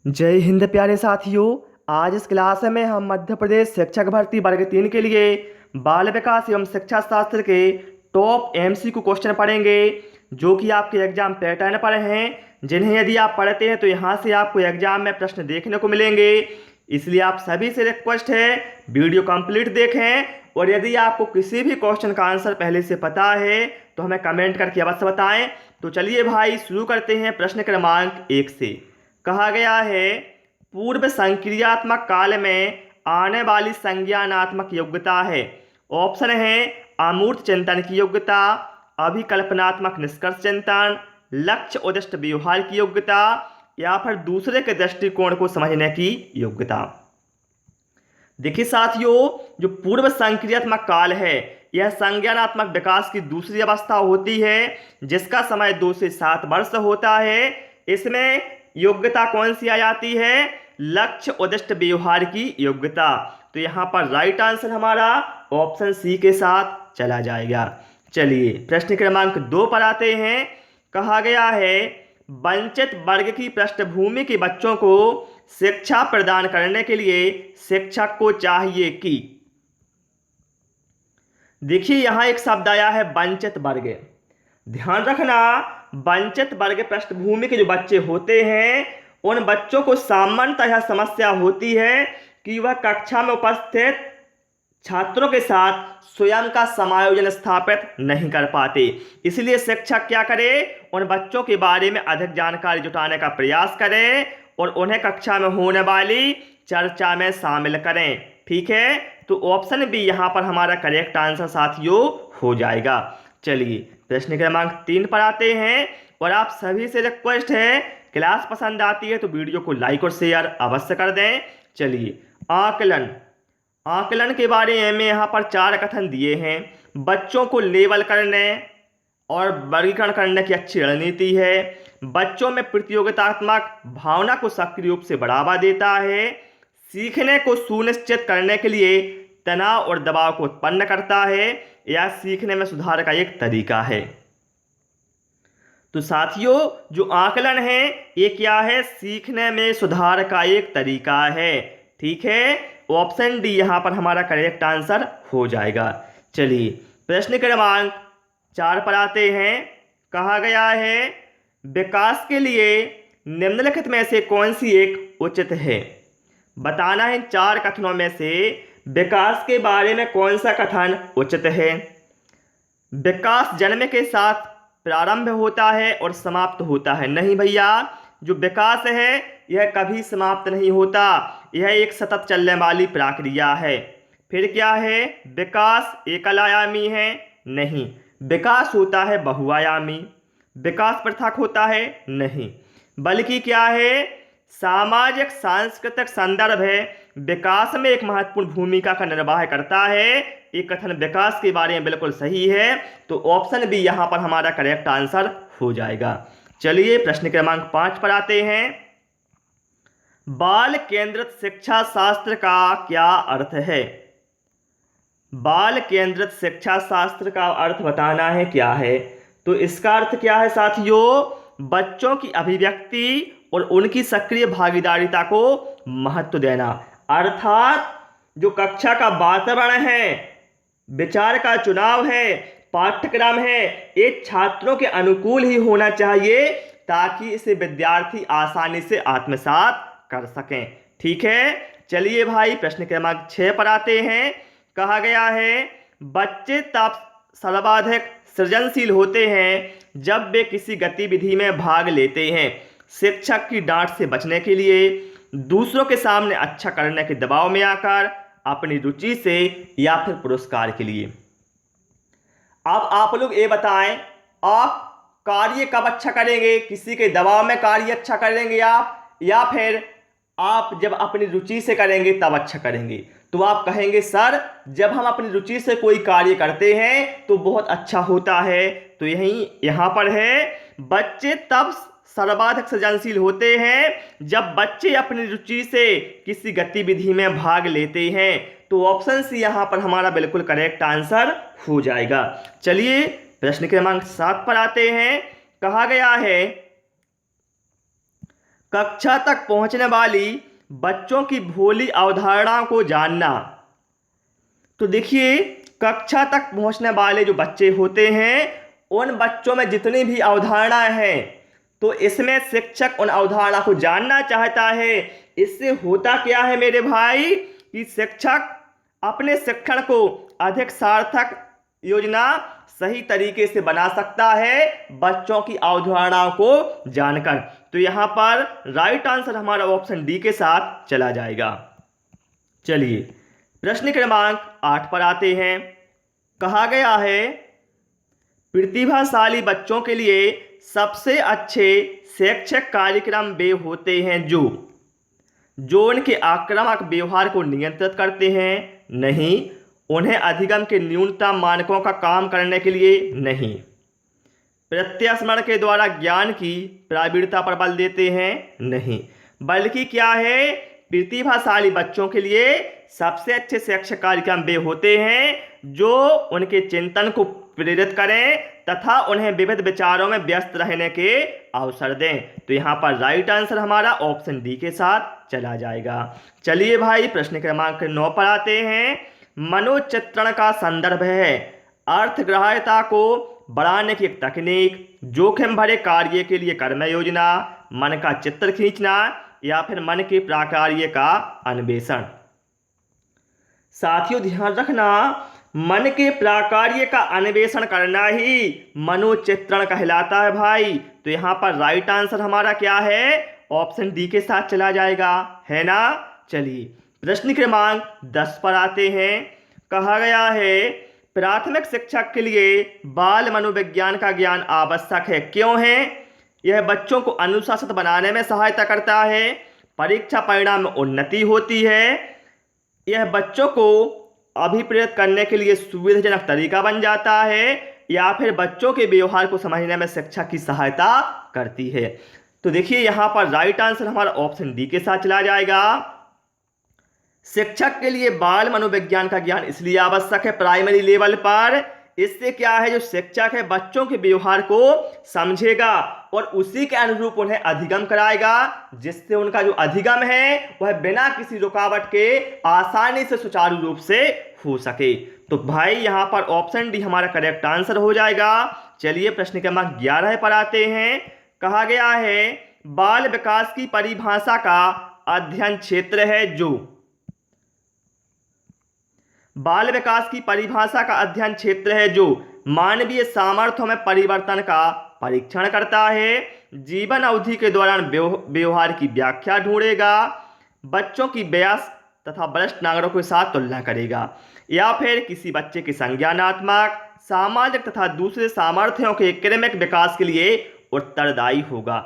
जय हिंद प्यारे साथियों। आज इस क्लास में हम मध्य प्रदेश शिक्षक भर्ती वर्ग 3 के लिए बाल विकास एवं शिक्षा शास्त्र के टॉप एमसीक्यू क्वेश्चन पढ़ेंगे, जो कि आपके एग्जाम पैटर्न पर हैं, जिन्हें यदि आप पढ़ते हैं तो यहाँ से आपको एग्जाम में प्रश्न देखने को मिलेंगे। इसलिए आप सभी से रिक्वेस्ट है, वीडियो कंप्लीट देखें, और यदि आपको किसी भी क्वेश्चन का आंसर पहले से पता है तो हमें कमेंट करके अवश्य बताएं। तो चलिए भाई शुरू करते हैं। प्रश्न क्रमांक 1 से कहा गया है, पूर्व संक्रियात्मक काल में आने वाली संज्ञानात्मक योग्यता है। ऑप्शन है अमूर्त चिंतन की योग्यता, अभिकल्पनात्मक निष्कर्ष चिंतन, लक्ष्य उद्दिष्ट व्यवहार की योग्यता, या फिर दूसरे के दृष्टिकोण को समझने की योग्यता। देखिए साथियों, जो पूर्व संक्रियात्मक काल है यह संज्ञानात्मक विकास की दूसरी अवस्था होती है, जिसका समय 2 से 7 वर्ष होता है। इसमें योग्यता कौन सी आ जाती है? लक्ष्य उद्दिष्ट व्यवहार की योग्यता। तो यहाँ पर राइट आंसर हमारा ऑप्शन सी के साथ चला जाएगा। चलिए प्रश्न क्रमांक 2 पर आते हैं। कहा गया है, वंचित वर्ग की पृष्ठभूमि के बच्चों को शिक्षा प्रदान करने के लिए शिक्षक को चाहिए कि। देखिए यहाँ एक शब्द आया है वंचित वर्ग। ध्यान रखना, वंचित वर्ग पृष्ठभूमि के जो बच्चे होते हैं उन बच्चों को सामान्यतः यह समस्या होती है कि वह कक्षा में उपस्थित छात्रों के साथ स्वयं का समायोजन स्थापित नहीं कर पाते। इसलिए शिक्षक क्या करे, उन बच्चों के बारे में अधिक जानकारी जुटाने का प्रयास करें और उन्हें कक्षा में होने वाली चर्चा में शामिल करें। ठीक है, तो ऑप्शन बी यहाँ पर हमारा करेक्ट आंसर साथियों हो जाएगा। चलिए प्रश्न क्रमांक 3 पर आते हैं, और आप सभी से रिक्वेस्ट है, क्लास पसंद आती है तो वीडियो को लाइक और शेयर अवश्य कर दें। चलिए आकलन के बारे में यहाँ पर 4 कथन दिए हैं। बच्चों को लेबल करने और वर्गीकरण करने की अच्छी रणनीति है। बच्चों में प्रतियोगितात्मक भावना को सक्रिय रूप से बढ़ावा देता है। सीखने को सुनिश्चित करने के लिए तनाव और दबाव को उत्पन्न करता है, या सीखने में सुधार का एक तरीका है। तो साथियों, जो आकलन है ये क्या है? सीखने में सुधार का एक तरीका है। ठीक है, ऑप्शन डी यहाँ पर हमारा करेक्ट आंसर हो जाएगा। चलिए प्रश्न क्रमांक 4 पर आते हैं। कहा गया है, विकास के लिए निम्नलिखित में से कौन सी एक उचित है? बताना है 4 कथनों में से विकास के बारे में कौन सा कथन उचित है। विकास जन्म के साथ प्रारंभ होता है और समाप्त होता है। नहीं भैया, जो विकास है यह कभी समाप्त नहीं होता, यह एक सतत चलने वाली प्रक्रिया है। फिर क्या है? विकास एकल आयामी है? नहीं, विकास होता है बहुआयामी। विकास पृथक होता है? नहीं, बल्कि क्या है, सामाजिक सांस्कृतिक संदर्भ है विकास में एक महत्वपूर्ण भूमिका का निर्वाह करता है। एक कथन विकास के बारे में बिल्कुल सही है, तो ऑप्शन बी यहाँ पर हमारा करेक्ट आंसर हो जाएगा। चलिए प्रश्न क्रमांक 5 पर आते हैं। बाल केंद्रित शिक्षा शास्त्र का क्या अर्थ है? बाल केंद्रित शिक्षा शास्त्र का अर्थ बताना है क्या है। तो इसका अर्थ क्या है साथियों? बच्चों की अभिव्यक्ति और उनकी सक्रिय भागीदारिता को महत्व देना। अर्थात जो कक्षा का वातावरण है, विचार का चुनाव है, पाठ्यक्रम है, ये छात्रों के अनुकूल ही होना चाहिए ताकि इसे विद्यार्थी आसानी से आत्मसात कर सकें। ठीक है, चलिए भाई प्रश्न क्रमांक 6 पर आते हैं। कहा गया है, बच्चे तब सर्वाधिक सृजनशील होते हैं जब वे किसी गतिविधि में भाग लेते हैं। शिक्षक की डांट से बचने के लिए, दूसरों के सामने अच्छा करने के दबाव में आकर, अपनी रुचि से, या फिर पुरस्कार के लिए। अब आप लोग ये बताएं, आप कार्य कब अच्छा करेंगे? किसी के दबाव में कार्य अच्छा करेंगे आप, या फिर आप जब अपनी रुचि से करेंगे तब अच्छा करेंगे? तो आप कहेंगे सर, जब हम अपनी रुचि से कोई कार्य करते हैं तो बहुत अच्छा होता है। तो यहाँ पर है, बच्चे तब सर्वाधिक सृजनशील होते हैं जब बच्चे अपनी रुचि से किसी गतिविधि में भाग लेते हैं। तो ऑप्शन सी यहाँ पर हमारा बिल्कुल करेक्ट आंसर हो जाएगा। चलिए प्रश्न क्रमांक 7 पर आते हैं। कहा गया है, कक्षा तक पहुंचने वाली बच्चों की भोली अवधारणाओं को जानना। तो देखिए, कक्षा तक पहुंचने वाले जो बच्चे होते हैं उन बच्चों में जितनी भी अवधारणाएं हैं, तो इसमें शिक्षक उन अवधारणा को जानना चाहता है। इससे होता क्या है मेरे भाई कि शिक्षक अपने शिक्षण को अधिक सार्थक योजना सही तरीके से बना सकता है बच्चों की अवधारणाओं को जानकर। तो यहाँ पर राइट आंसर हमारा ऑप्शन डी के साथ चला जाएगा। चलिए प्रश्न क्रमांक 8 पर आते हैं। कहा गया है प्रतिभाशाली बच्चों के लिए सबसे अच्छे शैक्षिक कार्यक्रम वे होते हैं जो उनके आक्रामक व्यवहार को नियंत्रित करते हैं, नहीं उन्हें अधिगम के न्यूनतम मानकों का काम करने के लिए, नहीं प्रत्यास्मरण के द्वारा ज्ञान की प्रवीणता पर बल देते हैं, नहीं बल्कि क्या है, प्रतिभाशाली बच्चों के लिए सबसे अच्छे शैक्षिक कार्यक्रम वे होते हैं जो उनके चिंतन को प्रेरित करें तथा उन्हें विविध विचारों में व्यस्त रहने के अवसर दें। तो यहाँ पर राइट आंसर हमारा ऑप्शन डी के साथ चला जाएगा। चलिए भाई प्रश्न क्रमांक 9 पर आते हैं। मनोचित्रण का संदर्भ है अर्थग्राह्यता को बढ़ाने की एक तकनीक, जोखिम भरे कार्य के लिए कर्म योजना, मन का चित्र खींचना या फिर मन के प्राकार्य का अन्वेषण। साथियों ध्यान रखना, मन के प्राकार्य का अन्वेषण करना ही मनोचित्रण कहलाता है भाई। तो यहाँ पर राइट आंसर हमारा क्या है, ऑप्शन डी के साथ चला जाएगा, है ना। चलिए प्रश्न क्रमांक 10 पर आते हैं। कहा गया है प्राथमिक शिक्षक के लिए बाल मनोविज्ञान का ज्ञान आवश्यक है, क्यों है। यह बच्चों को अनुशासित बनाने में सहायता करता है, परीक्षा परिणाम में उन्नति होती है, यह बच्चों को अभिप्रेरित करने के लिए सुविधाजनक तरीका बन जाता है, या फिर बच्चों के व्यवहार को समझने में शिक्षा की सहायता करती है। तो देखिए यहाँ पर राइट आंसर हमारा ऑप्शन डी के साथ चला जाएगा। शिक्षक के लिए बाल मनोविज्ञान का ज्ञान इसलिए आवश्यक है प्राइमरी लेवल पर, इससे क्या है, जो शिक्षक है बच्चों के व्यवहार को समझेगा और उसी के अनुरूप उन्हें अधिगम कराएगा, जिससे उनका जो अधिगम है वह बिना किसी रुकावट के आसानी से सुचारू रूप से हो सके। तो भाई यहाँ पर ऑप्शन डी हमारा करेक्ट आंसर हो जाएगा। चलिए प्रश्न क्रमांक 11 पर आते हैं। कहा गया है बाल विकास की परिभाषा का अध्ययन क्षेत्र है जो, बाल विकास की परिभाषा का अध्ययन क्षेत्र है जो मानवीय सामर्थ्यों में परिवर्तन का परीक्षण करता है, जीवन अवधि के दौरान व्यवहार की व्याख्या ढूंढेगा, बच्चों की वयस्क तथा वरिष्ठ नागरिकों के साथ तुलना करेगा, या फिर किसी बच्चे के संज्ञानात्मक, सामाजिक तथा दूसरे सामर्थ्यों के क्रमिक विकास के लिए उत्तरदायी होगा।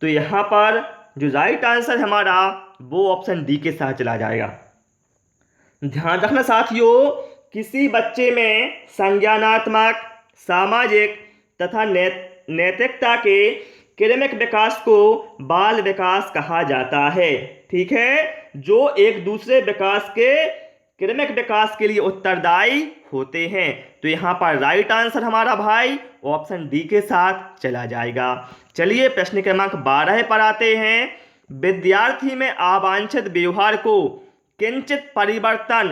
तो यहाँ पर जो राइट आंसर हमारा वो ऑप्शन डी के साथ चला जाएगा। ध्यान रखना साथियों, किसी बच्चे में संज्ञानात्मक, सामाजिक तथा नैतिकता के क्रमिक विकास को बाल विकास कहा जाता है, ठीक है, जो एक दूसरे विकास के क्रमिक विकास के लिए उत्तरदायी होते हैं। तो यहाँ पर राइट आंसर हमारा भाई ऑप्शन डी के साथ चला जाएगा। चलिए प्रश्न क्रमांक 12 पर आते हैं। विद्यार्थी में अवांछित व्यवहार को किंचित परिवर्तन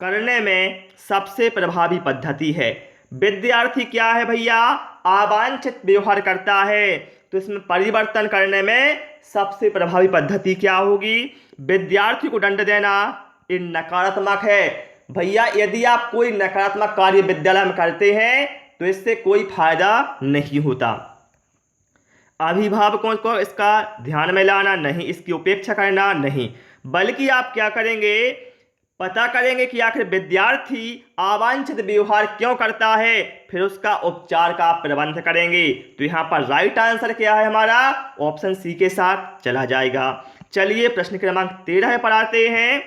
करने में सबसे प्रभावी पद्धति है। विद्यार्थी क्या है भैया, अवांछित व्यवहार करता है, तो इसमें परिवर्तन करने में सबसे प्रभावी पद्धति क्या होगी, विद्यार्थी को दंड देना। ये नकारात्मक है भैया, यदि आप कोई नकारात्मक कार्य विद्यालय में करते हैं तो इससे कोई फायदा नहीं होता। अभिभावकों को इसका ध्यान में लाना नहीं, इसकी उपेक्षा करना नहीं, बल्कि आप क्या करेंगे, पता करेंगे कि आखिर विद्यार्थी अवांछित व्यवहार क्यों करता है, फिर उसका उपचार का प्रबंध करेंगे। तो यहाँ पर राइट आंसर क्या है हमारा, ऑप्शन सी के साथ चला जाएगा। चलिए प्रश्न क्रमांक 13 पर आते हैं।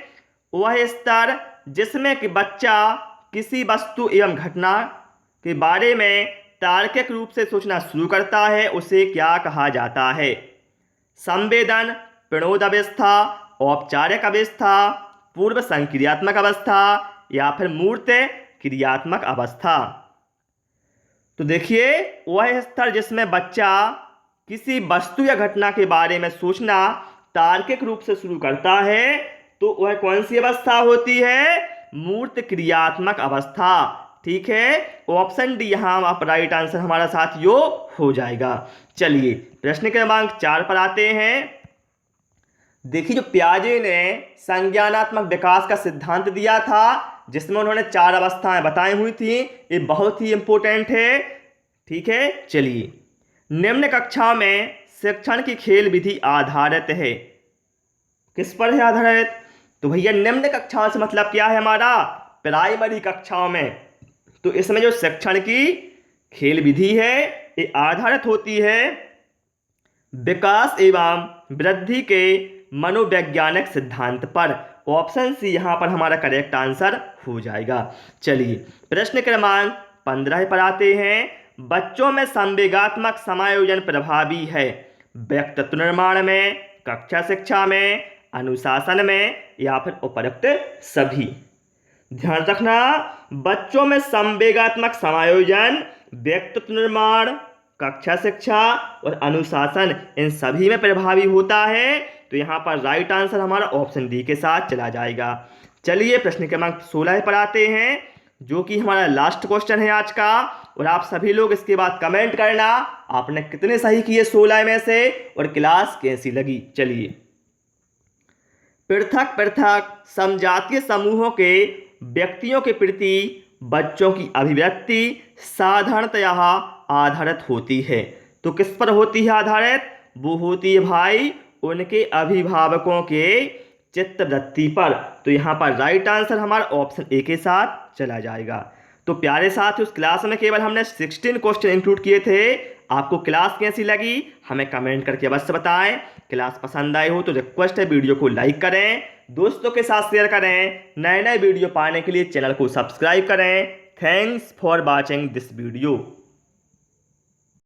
वह स्तर जिसमें कि बच्चा किसी वस्तु एवं घटना के बारे में तार्किक रूप से सोचना शुरू करता है उसे क्या कहा जाता है, संवेदन, प्रणोद अवस्था, औपचारिक अवस्था, पूर्व संक्रियात्मक अवस्था या फिर मूर्त क्रियात्मक अवस्था। तो देखिए, वह स्तर जिसमें बच्चा किसी वस्तु या घटना के बारे में सोचना तार्किक रूप से शुरू करता है तो वह कौन सी अवस्था होती है? मूर्त क्रियात्मक अवस्था। ठीक है, ऑप्शन डी यहाँ आप राइट आंसर हमारा साथियों हो जाएगा। चलिए प्रश्न क्रमांक 4 पर आते हैं। देखिए, जो पियाजे ने संज्ञानात्मक विकास का सिद्धांत दिया था जिसमें उन्होंने 4 अवस्थाएं बताई हुई थी, ये बहुत ही इंपॉर्टेंट है। ठीक है, चलिए, निम्न कक्षा में शिक्षण की खेल विधि आधारित है। किस पर है आधारित? तो भैया निम्न कक्षाओं से मतलब क्या है हमारा? प्राइमरी कक्षाओं में। तो इसमें जो शिक्षण की खेल विधि है ये आधारित होती है विकास एवं वृद्धि के मनोवैज्ञानिक सिद्धांत पर। ऑप्शन सी यहाँ पर हमारा करेक्ट आंसर हो जाएगा। चलिए प्रश्न क्रमांक 15 पर आते हैं। बच्चों में संवेगात्मक समायोजन प्रभावी है व्यक्तित्व निर्माण में, कक्षा शिक्षा में, अनुशासन में या फिर उपरोक्त सभी। ध्यान रखना, बच्चों में संवेगात्मक समायोजन, व्यक्तित्व निर्माण, कक्षा शिक्षा और अनुशासन इन सभी में प्रभावी होता है। तो यहाँ पर राइट आंसर हमारा ऑप्शन डी के साथ चला जाएगा। चलिए प्रश्न क्रमांक 16 पर आते हैं जो कि हमारा लास्ट क्वेश्चन है आज का। और आप सभी लोग इसके बाद कमेंट करना आपने कितने सही किए 16 में से और क्लास कैसी लगी। चलिए, पृथक पृथक समजातीय समूहों के व्यक्तियों के प्रति बच्चों की अभिव्यक्ति साधारणतया आधारित होती है। तो किस पर होती है आधारित? वो होती है भाई उनके अभिभावकों के चित्तवृत्ति पर। तो यहाँ पर राइट आंसर हमारा ऑप्शन ए के साथ चला जाएगा। तो प्यारे साथ उस क्लास में केवल हमने 16 क्वेश्चन इंक्लूड किए थे। आपको क्लास कैसी लगी हमें कमेंट करके अवश्य बताएं। क्लास पसंद आई हो तो रिक्वेस्ट है वीडियो को लाइक करें, दोस्तों के साथ शेयर करें। नए नए वीडियो पाने के लिए चैनल को सब्सक्राइब करें। Thanks for watching this video.